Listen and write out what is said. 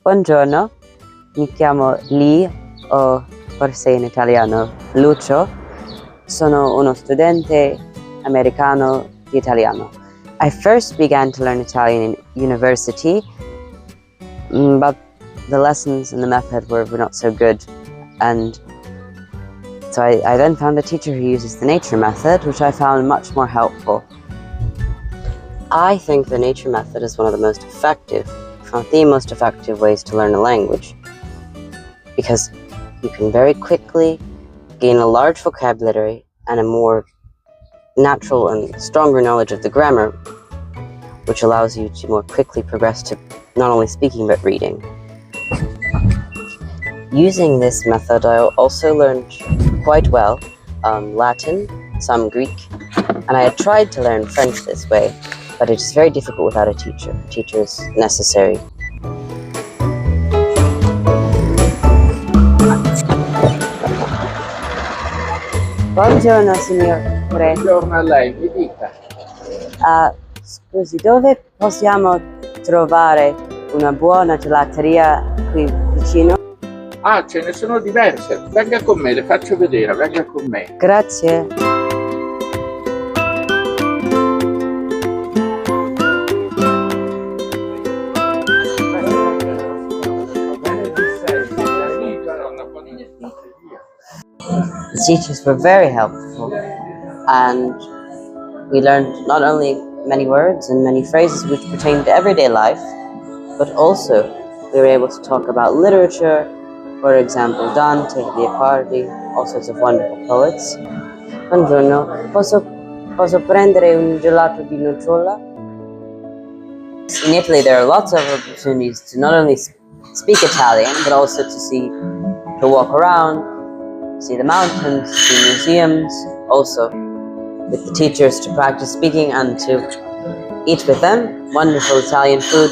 Buongiorno, mi chiamo Lee, o forse in italiano Lucio. Sono uno studente americano di italiano. I first began to learn Italian in university, but the lessons and the method were not so good. And so I then found a teacher who uses the nature method, which I found much more helpful. I think the nature method is one of the most effective, if not the most effective ways to learn a language, because you can very quickly gain a large vocabulary and a more natural and stronger knowledge of the grammar, which allows you to more quickly progress to not only speaking but reading. Using this method, I also learned quite well Latin, some Greek, and I had tried to learn French this way, but it is very difficult without a teacher. A teacher is necessary. Buongiorno signore. Buongiorno a lei, mi dica. Scusi, dove possiamo trovare una buona gelateria qui vicino? Ah, ce ne sono diverse. Venga con me, le faccio vedere, venga con me. Grazie. The teachers were very helpful, and we learned not only many words and many phrases which pertain to everyday life, but also we were able to talk about literature, for example, Dante, Leopardi, all sorts of wonderful poets. Buongiorno, posso prendere un gelato di nocciola? In Italy, there are lots of opportunities to not only speak Italian, but also to walk around, see the mountains, see museums, also with the teachers to practice speaking and to eat with them wonderful Italian food.